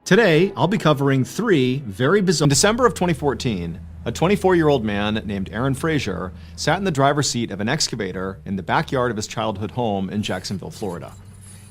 Today, I'll be covering three very bizarre... In December of 2014, a 24-year-old man named Aaron Frazier sat in the driver's seat of an excavator in the backyard of his childhood home in Jacksonville, Florida.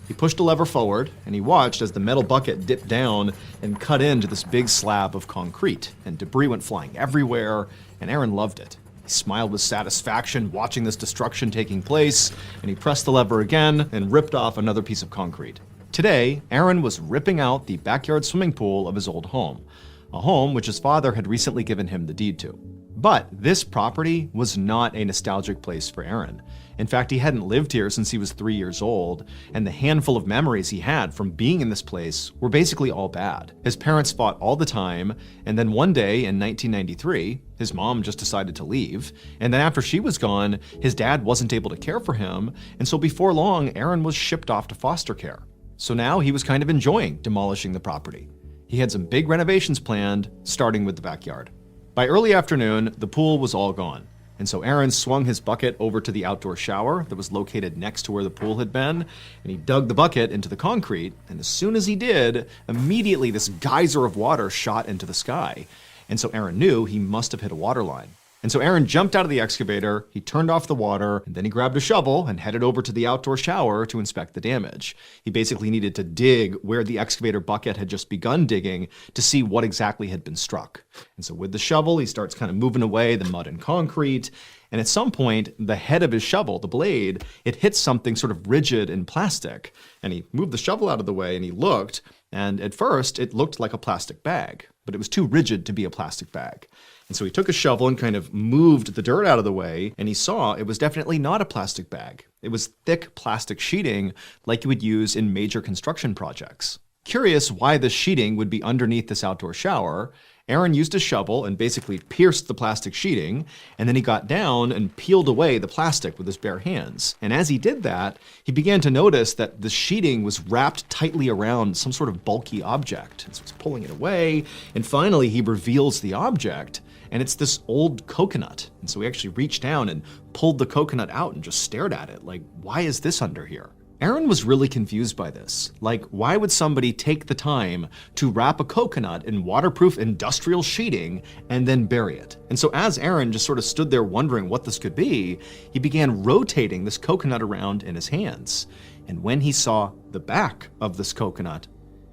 He pushed a lever forward, and he watched as the metal bucket dipped down and cut into this big slab of concrete, and debris went flying everywhere, and Aaron loved it. He smiled with satisfaction watching this destruction taking place, and he pressed the lever again and ripped off another piece of concrete. Today, Aaron was ripping out the backyard swimming pool of his old home, a home which his father had recently given him the deed to. But this property was not a nostalgic place for Aaron. In fact, he hadn't lived here since he was 3 years old, and the handful of memories he had from being in this place were basically all bad. His parents fought all the time, and then one day in 1993, his mom just decided to leave, and then after she was gone, his dad wasn't able to care for him, and so before long, Aaron was shipped off to foster care. So now he was kind of enjoying demolishing the property. He had some big renovations planned, starting with the backyard. By early afternoon, the pool was all gone, and so Aaron swung his bucket over to the outdoor shower that was located next to where the pool had been, and he dug the bucket into the concrete, and as soon as he did, immediately this geyser of water shot into the sky, and so Aaron knew he must have hit a water line. And so Aaron jumped out of the excavator, he turned off the water, and then he grabbed a shovel and headed over to the outdoor shower to inspect the damage. He basically needed to dig where the excavator bucket had just begun digging to see what exactly had been struck. And so with the shovel, he starts kind of moving away the mud and concrete, and at some point, the head of his shovel, the blade, it hits something sort of rigid and plastic. And he moved the shovel out of the way and he looked, and at first it looked like a plastic bag, but it was too rigid to be a plastic bag. And so he took a shovel and kind of moved the dirt out of the way, and he saw it was definitely not a plastic bag. It was thick plastic sheeting like you would use in major construction projects. Curious why the sheeting would be underneath this outdoor shower, Aaron used a shovel and basically pierced the plastic sheeting, and then he got down and peeled away the plastic with his bare hands. And as he did that, he began to notice that the sheeting was wrapped tightly around some sort of bulky object. And so he's pulling it away, and finally he reveals the object, and it's this old coconut. And so he actually reached down and pulled the coconut out and just stared at it, like, why is this under here? Aaron was really confused by this. Like, why would somebody take the time to wrap a coconut in waterproof industrial sheeting and then bury it? And so as Aaron just sort of stood there wondering what this could be, he began rotating this coconut around in his hands. And when he saw the back of this coconut,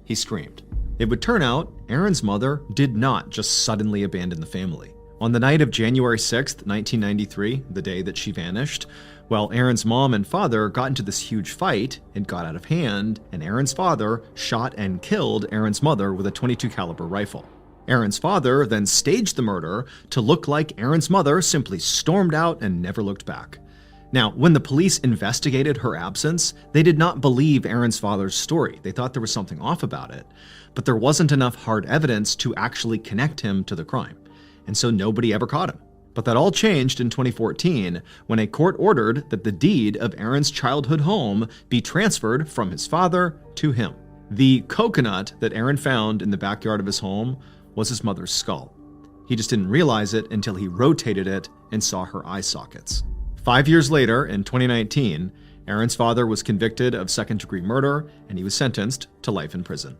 he screamed. It would turn out Aaron's mother did not just suddenly abandon the family. On the night of January 6th, 1993, the day that she vanished, well, Aaron's mom and father got into this huge fight. It got out of hand, and Aaron's father shot and killed Aaron's mother with a .22 caliber rifle. Aaron's father then staged the murder to look like Aaron's mother simply stormed out and never looked back. Now, when the police investigated her absence, they did not believe Aaron's father's story. They thought there was something off about it, but there wasn't enough hard evidence to actually connect him to the crime, and so nobody ever caught him. But that all changed in 2014 when a court ordered that the deed of Aaron's childhood home be transferred from his father to him. The coconut that Aaron found in the backyard of his home was his mother's skull. He just didn't realize it until he rotated it and saw her eye sockets. 5 years later, in 2019, Aaron's father was convicted of second-degree murder, and he was sentenced to life in prison.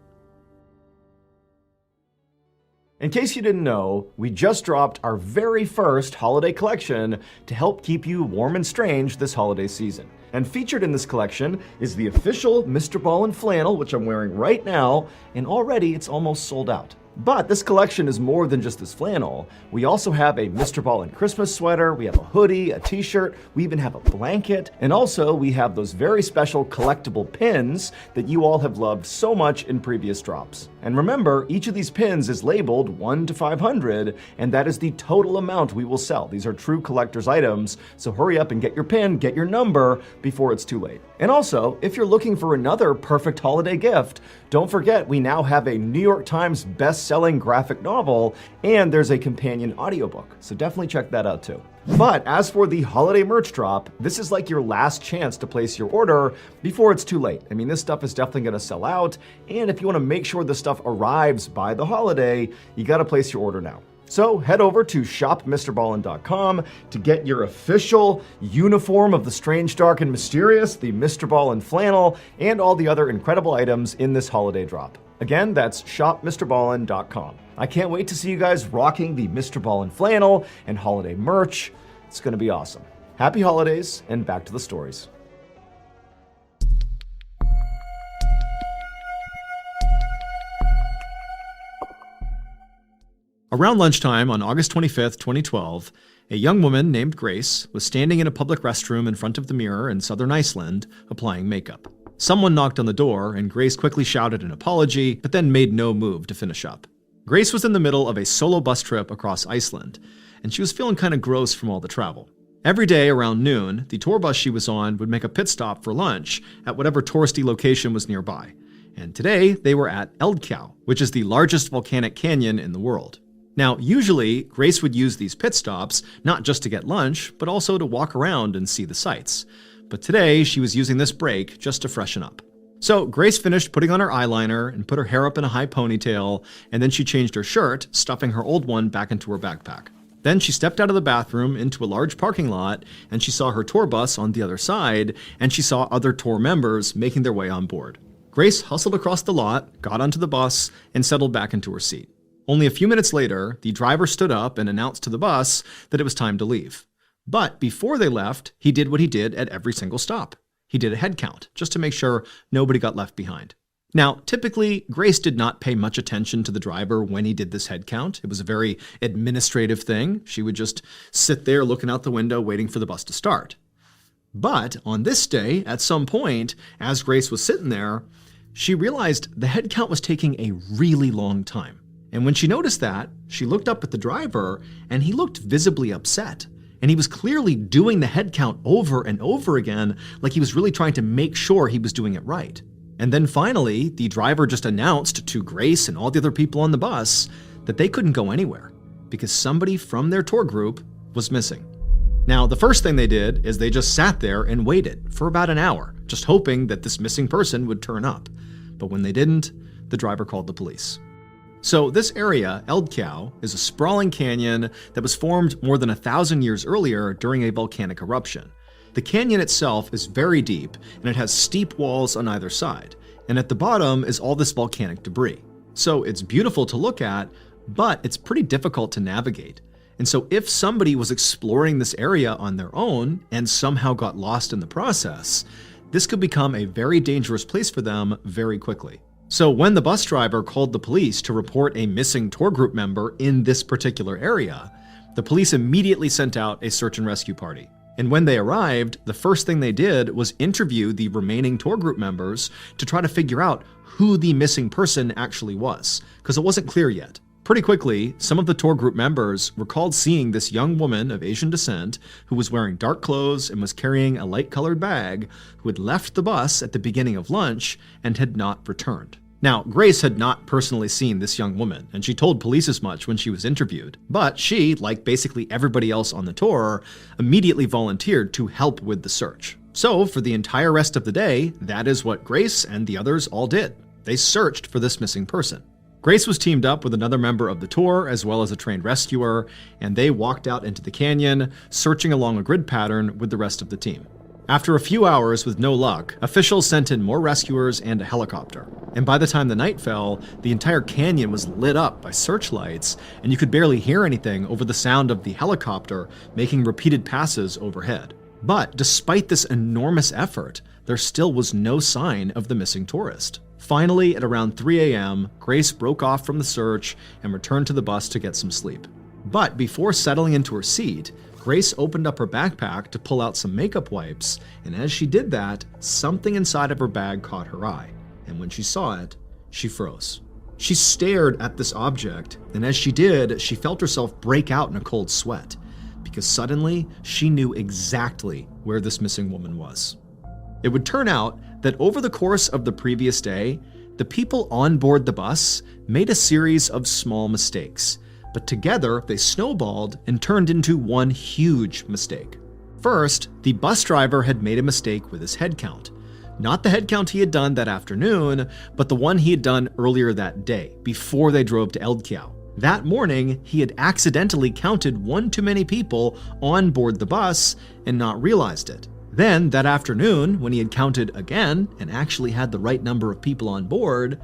In case you didn't know, we just dropped our very first holiday collection to help keep you warm and strange this holiday season. And featured in this collection is the official Mr. Ballin' flannel, which I'm wearing right now, and already it's almost sold out. But this collection is more than just this flannel. We also have a Mr. Ballin' Christmas sweater, we have a hoodie, a t-shirt, we even have a blanket, and also we have those very special collectible pins that you all have loved so much in previous drops. And remember, each of these pins is labeled 1 to 500, and that is the total amount we will sell. These are true collector's items, so hurry up and get your pin, get your number before it's too late. And also, if you're looking for another perfect holiday gift, don't forget we now have a New York Times best-selling graphic novel, and there's a companion audiobook, so definitely check that out too. But as for the holiday merch drop, this is like your last chance to place your order before it's too late. I mean, this stuff is definitely going to sell out, and if you want to make sure this stuff arrives by the holiday, you got to place your order now. So head over to shopmrballin.com to get your official uniform of the strange, dark, and mysterious, the Mr. Ballin flannel, and all the other incredible items in this holiday drop. Again, that's shopmrballin.com. I can't wait to see you guys rocking the Mr. Ballin flannel and holiday merch. It's going to be awesome. Happy holidays, and back to the stories. Around lunchtime on August 25th, 2012, a young woman named Grace was standing in a public restroom in front of the mirror in southern Iceland, applying makeup. Someone knocked on the door, and Grace quickly shouted an apology, but then made no move to finish up. Grace was in the middle of a solo bus trip across Iceland, and she was feeling kind of gross from all the travel. Every day around noon, the tour bus she was on would make a pit stop for lunch at whatever touristy location was nearby. And today, they were at Eldkau, which is the largest volcanic canyon in the world. Now, usually, Grace would use these pit stops not just to get lunch, but also to walk around and see the sights. But today, she was using this break just to freshen up. So Grace finished putting on her eyeliner and put her hair up in a high ponytail, and then she changed her shirt, stuffing her old one back into her backpack. Then she stepped out of the bathroom into a large parking lot, and she saw her tour bus on the other side, and she saw other tour members making their way on board. Grace hustled across the lot, got onto the bus, and settled back into her seat. Only a few minutes later, the driver stood up and announced to the bus that it was time to leave. But before they left, he did what he did at every single stop. He did a head count, just to make sure nobody got left behind. Now, typically, Grace did not pay much attention to the driver when he did this head count. It was a very administrative thing. She would just sit there looking out the window waiting for the bus to start. But on this day, at some point, as Grace was sitting there, she realized the head count was taking a really long time. And when she noticed that, she looked up at the driver, and he looked visibly upset. And he was clearly doing the head count over and over again, like he was really trying to make sure he was doing it right. And then finally, the driver just announced to Grace and all the other people on the bus that they couldn't go anywhere because somebody from their tour group was missing. Now, the first thing they did is they just sat there and waited for about an hour, just hoping that this missing person would turn up. But when they didn't, the driver called the police. So this area, Eldkau, is a sprawling canyon that was formed more than 1,000 years earlier during a volcanic eruption. The canyon itself is very deep, and it has steep walls on either side, and at the bottom is all this volcanic debris. So it's beautiful to look at, but it's pretty difficult to navigate. And so if somebody was exploring this area on their own and somehow got lost in the process, this could become a very dangerous place for them very quickly. So when the bus driver called the police to report a missing tour group member in this particular area, the police immediately sent out a search and rescue party. And when they arrived, the first thing they did was interview the remaining tour group members to try to figure out who the missing person actually was, because it wasn't clear yet. Pretty quickly, some of the tour group members recalled seeing this young woman of Asian descent who was wearing dark clothes and was carrying a light-colored bag, who had left the bus at the beginning of lunch and had not returned. Now, Grace had not personally seen this young woman, and she told police as much when she was interviewed. But she, like basically everybody else on the tour, immediately volunteered to help with the search. So, for the entire rest of the day, that is what Grace and the others all did. They searched for this missing person. Grace was teamed up with another member of the tour, as well as a trained rescuer, and they walked out into the canyon, searching along a grid pattern with the rest of the team. After a few hours with no luck, officials sent in more rescuers and a helicopter. And by the time the night fell, the entire canyon was lit up by searchlights, and you could barely hear anything over the sound of the helicopter making repeated passes overhead. But despite this enormous effort, there still was no sign of the missing tourist. Finally, at around 3 a.m., Grace broke off from the search and returned to the bus to get some sleep. But before settling into her seat, Grace opened up her backpack to pull out some makeup wipes, and as she did that, something inside of her bag caught her eye, and when she saw it, she froze. She stared at this object, and as she did, she felt herself break out in a cold sweat, because suddenly she knew exactly where this missing woman was. It would turn out that over the course of the previous day, the people on board the bus made a series of small mistakes, but together they snowballed and turned into one huge mistake. First, the bus driver had made a mistake with his head count. Not the head count he had done that afternoon, but the one he had done earlier that day, before they drove to Eldkau. That morning, he had accidentally counted one too many people on board the bus and not realized it. Then, that afternoon, when he had counted again and actually had the right number of people on board,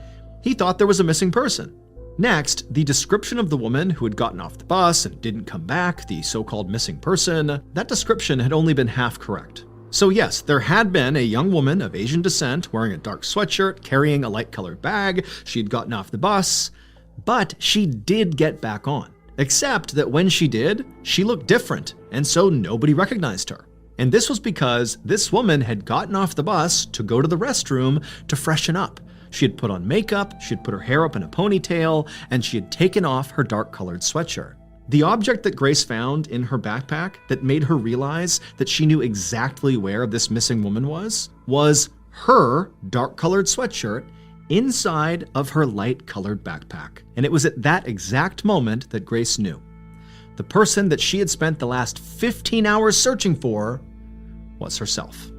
He thought there was a missing person. Next, the description of the woman who had gotten off the bus and didn't come back, the so-called missing person, that description had only been half correct. So yes, there had been a young woman of Asian descent wearing a dark sweatshirt, carrying a light-colored bag. She'd gotten off the bus, but she did get back on. Except that when she did, she looked different, and so nobody recognized her. And this was because this woman had gotten off the bus to go to the restroom to freshen up. She had put on makeup, she had put her hair up in a ponytail, and she had taken off her dark-colored sweatshirt. The object that Grace found in her backpack that made her realize that she knew exactly where this missing woman was her dark-colored sweatshirt inside of her light-colored backpack. And it was at that exact moment that Grace knew. The person that she had spent the last 15 hours searching for was herself.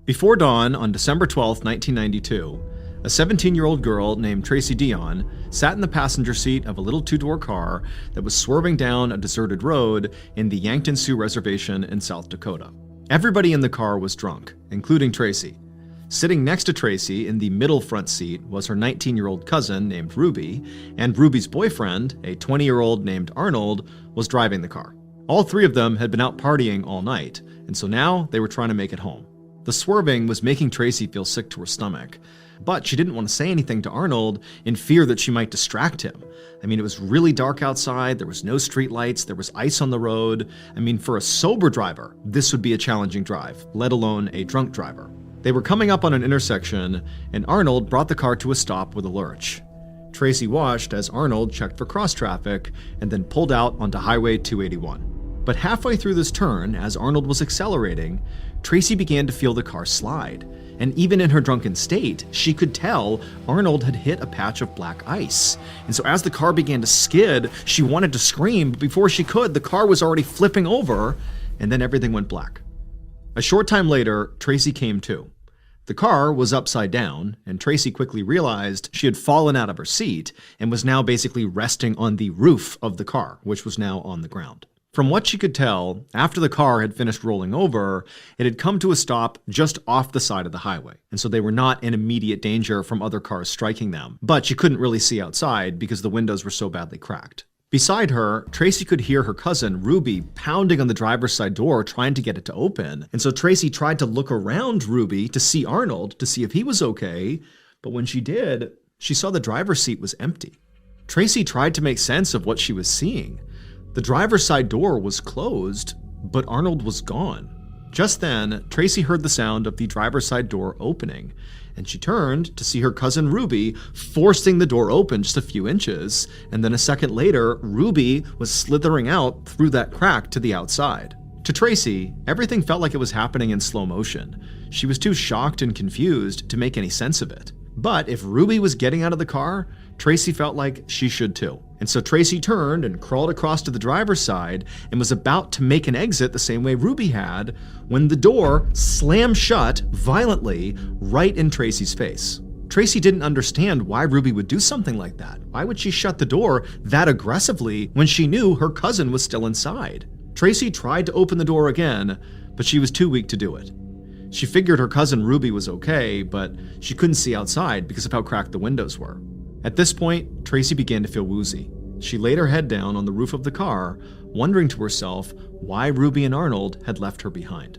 Before dawn on December 12, 1992, a 17-year-old girl named Tracy Dion sat in the passenger seat of a little two-door car that was swerving down a deserted road in the Yankton Sioux Reservation in South Dakota. Everybody in the car was drunk, including Tracy. Sitting next to Tracy in the middle front seat was her 19-year-old cousin named Ruby, and Ruby's boyfriend, a 20-year-old named Arnold, was driving the car. All three of them had been out partying all night, and so now they were trying to make it home. The swerving was making Tracy feel sick to her stomach, but she didn't want to say anything to Arnold in fear that she might distract him. I mean, it was really dark outside, there was no street lights, there was ice on the road. I mean, for a sober driver, this would be a challenging drive, let alone a drunk driver. They were coming up on an intersection, and Arnold brought the car to a stop with a lurch. Tracy watched as Arnold checked for cross traffic and then pulled out onto Highway 281. But halfway through this turn, as Arnold was accelerating, Tracy began to feel the car slide. And even in her drunken state, she could tell Arnold had hit a patch of black ice. And so as the car began to skid, she wanted to scream, but before she could, the car was already flipping over, and then everything went black. A short time later, Tracy came to. The car was upside down, and Tracy quickly realized she had fallen out of her seat and was now basically resting on the roof of the car, which was now on the ground. From what she could tell, after the car had finished rolling over, it had come to a stop just off the side of the highway, and so they were not in immediate danger from other cars striking them. But she couldn't really see outside because the windows were so badly cracked. Beside her, Tracy could hear her cousin, Ruby, pounding on the driver's side door trying to get it to open, and so Tracy tried to look around Ruby to see Arnold, to see if he was okay, but when she did, she saw the driver's seat was empty. Tracy tried to make sense of what she was seeing. The driver's side door was closed, but Arnold was gone. Just then, Tracy heard the sound of the driver's side door opening, and she turned to see her cousin Ruby forcing the door open just a few inches, and then a second later, Ruby was slithering out through that crack to the outside. To Tracy, everything felt like it was happening in slow motion. She was too shocked and confused to make any sense of it. But if Ruby was getting out of the car, Tracy felt like she should too. And so Tracy turned and crawled across to the driver's side and was about to make an exit the same way Ruby had when the door slammed shut violently right in Tracy's face. Tracy didn't understand why Ruby would do something like that. Why would she shut the door that aggressively when she knew her cousin was still inside? Tracy tried to open the door again, but she was too weak to do it. She figured her cousin Ruby was okay, but she couldn't see outside because of how cracked the windows were. At this point, Tracy began to feel woozy. She laid her head down on the roof of the car, wondering to herself why Ruby and Arnold had left her behind.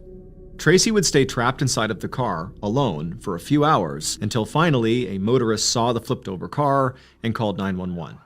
Tracy would stay trapped inside of the car, alone, for a few hours, until finally a motorist saw the flipped-over car and called 911.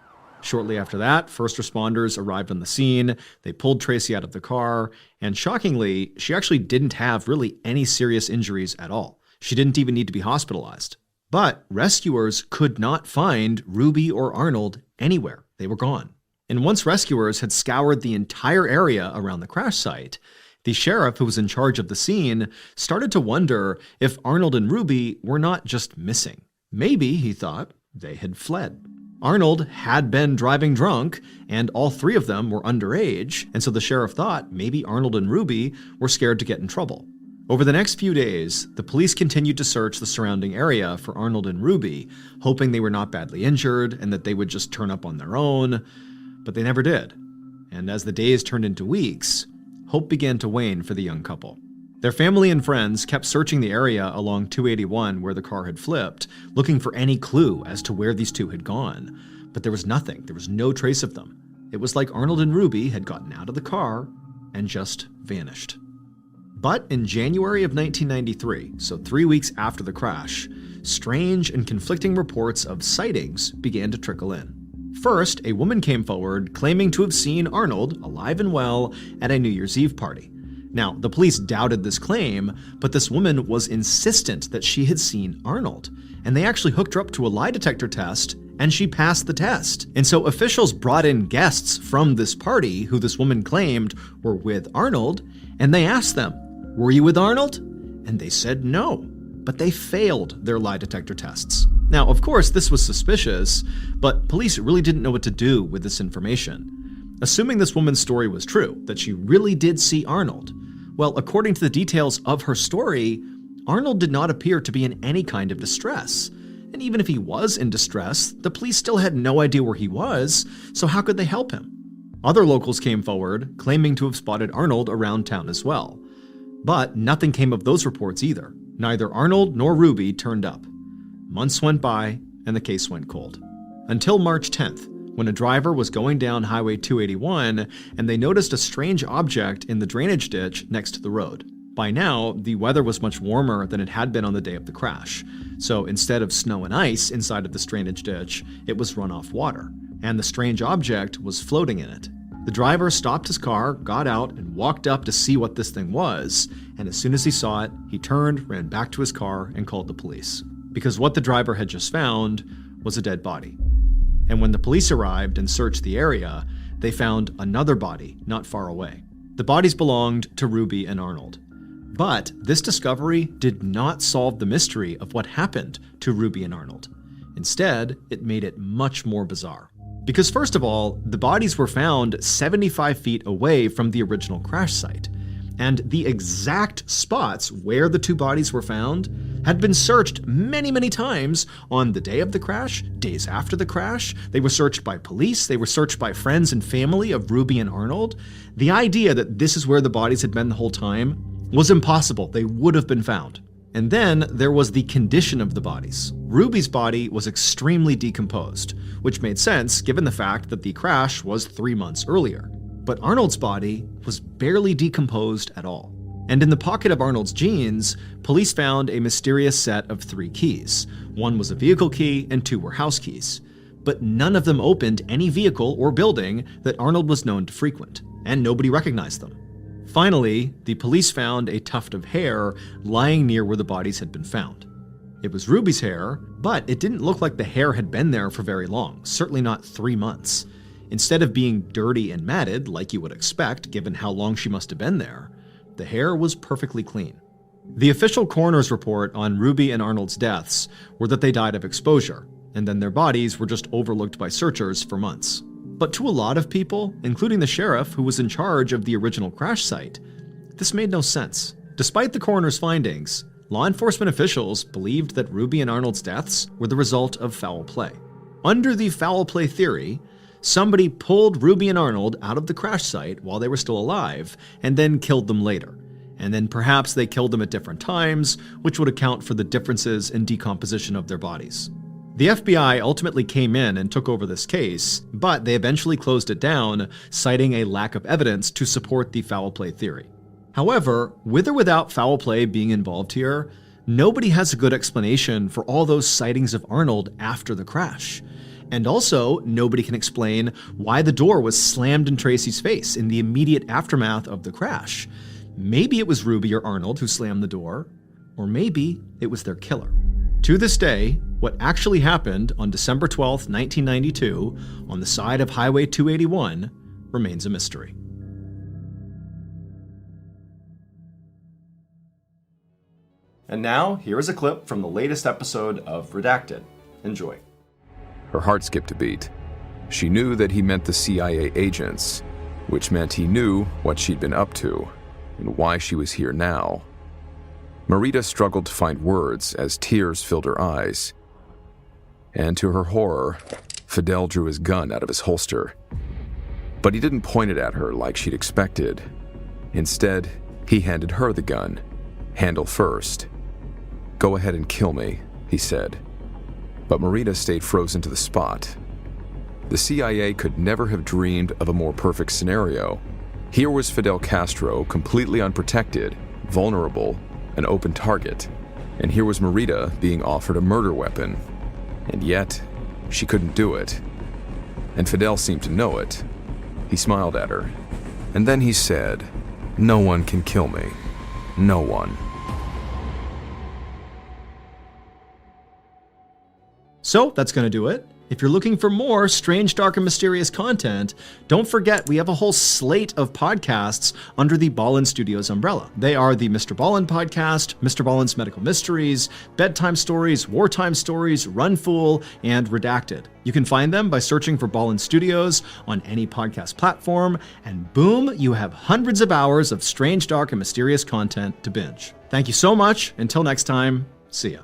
Shortly after that, first responders arrived on the scene, they pulled Tracy out of the car, and shockingly, she actually didn't have really any serious injuries at all. She didn't even need to be hospitalized. But rescuers could not find Ruby or Arnold anywhere. They were gone. And once rescuers had scoured the entire area around the crash site, the sheriff who was in charge of the scene started to wonder if Arnold and Ruby were not just missing. Maybe, he thought, they had fled. Arnold had been driving drunk, and all three of them were underage, and so the sheriff thought maybe Arnold and Ruby were scared to get in trouble. Over the next few days, the police continued to search the surrounding area for Arnold and Ruby, hoping they were not badly injured and that they would just turn up on their own. But they never did. And as the days turned into weeks, hope began to wane for the young couple. Their family and friends kept searching the area along 281 where the car had flipped, looking for any clue as to where these two had gone. But there was nothing. There was no trace of them. It was like Arnold and Ruby had gotten out of the car and just vanished. But in January of 1993, so 3 weeks after the crash, strange and conflicting reports of sightings began to trickle in. First, a woman came forward claiming to have seen Arnold, alive and well, at a New Year's Eve party. Now, the police doubted this claim, but this woman was insistent that she had seen Arnold, and they actually hooked her up to a lie detector test, and she passed the test. And so officials brought in guests from this party who this woman claimed were with Arnold, and they asked them, "Were you with Arnold?" And they said no, but they failed their lie detector tests. Now, of course, this was suspicious, but police really didn't know what to do with this information. Assuming this woman's story was true, that she really did see Arnold, well, according to the details of her story, Arnold did not appear to be in any kind of distress. And even if he was in distress, the police still had no idea where he was, so how could they help him? Other locals came forward, claiming to have spotted Arnold around town as well. But nothing came of those reports either. Neither Arnold nor Ruby turned up. Months went by, and the case went cold. Until March 10th, when a driver was going down Highway 281 and they noticed a strange object in the drainage ditch next to the road. By now, the weather was much warmer than it had been on the day of the crash. So instead of snow and ice inside of this drainage ditch, it was runoff water, and the strange object was floating in it. The driver stopped his car, got out, and walked up to see what this thing was, and as soon as he saw it, he turned, ran back to his car, and called the police. Because what the driver had just found was a dead body. And when the police arrived and searched the area, they found another body not far away. The bodies belonged to Ruby and Arnold. But this discovery did not solve the mystery of what happened to Ruby and Arnold. Instead, it made it much more bizarre. Because first of all, the bodies were found 75 feet away from the original crash site. And the exact spots where the two bodies were found had been searched many, many times on the day of the crash, days after the crash. They were searched by police, they were searched by friends and family of Ruby and Arnold. The idea that this is where the bodies had been the whole time was impossible. They would have been found. And then there was the condition of the bodies. Ruby's body was extremely decomposed, which made sense given the fact that the crash was 3 months earlier. But Arnold's body was barely decomposed at all. And in the pocket of Arnold's jeans, police found a mysterious set of 3 keys. 1 was a vehicle key and 2 were house keys. But none of them opened any vehicle or building that Arnold was known to frequent, and nobody recognized them. Finally, the police found a tuft of hair lying near where the bodies had been found. It was Ruby's hair, but it didn't look like the hair had been there for very long, certainly not 3 months. Instead of being dirty and matted, like you would expect given how long she must have been there, the hair was perfectly clean. The official coroner's report on Ruby and Arnold's deaths were that they died of exposure, and then their bodies were just overlooked by searchers for months. But to a lot of people, including the sheriff who was in charge of the original crash site, this made no sense. Despite the coroner's findings, law enforcement officials believed that Ruby and Arnold's deaths were the result of foul play. Under the foul play theory, somebody pulled Ruby and Arnold out of the crash site while they were still alive, and then killed them later. And then perhaps they killed them at different times, which would account for the differences in decomposition of their bodies. The FBI ultimately came in and took over this case, but they eventually closed it down, citing a lack of evidence to support the foul play theory. However, with or without foul play being involved here, nobody has a good explanation for all those sightings of Arnold after the crash. And also, nobody can explain why the door was slammed in Tracy's face in the immediate aftermath of the crash. Maybe it was Ruby or Arnold who slammed the door, or maybe it was their killer. To this day, what actually happened on December 12, 1992, on the side of Highway 281, remains a mystery. And now, here is a clip from the latest episode of Redacted. Enjoy. Her heart skipped a beat. She knew that he meant the CIA agents, which meant he knew what she'd been up to and why she was here now. Marita struggled to find words as tears filled her eyes. And to her horror, Fidel drew his gun out of his holster. But he didn't point it at her like she'd expected. Instead, he handed her the gun, handle first. "Go ahead and kill me," he said. But Marita stayed frozen to the spot. The CIA could never have dreamed of a more perfect scenario. Here was Fidel Castro, completely unprotected, vulnerable, an open target. And here was Marita being offered a murder weapon. And yet, she couldn't do it. And Fidel seemed to know it. He smiled at her. And then he said, "No one can kill me. No one." So that's going to do it. If you're looking for more strange, dark, and mysterious content, don't forget we have a whole slate of podcasts under the Ballin Studios umbrella. They are the Mr. Ballin podcast, Mr. Ballin's Medical Mysteries, Bedtime Stories, Wartime Stories, Run Fool, and Redacted. You can find them by searching for Ballin Studios on any podcast platform, and boom, you have hundreds of hours of strange, dark, and mysterious content to binge. Thank you so much. Until next time, see ya.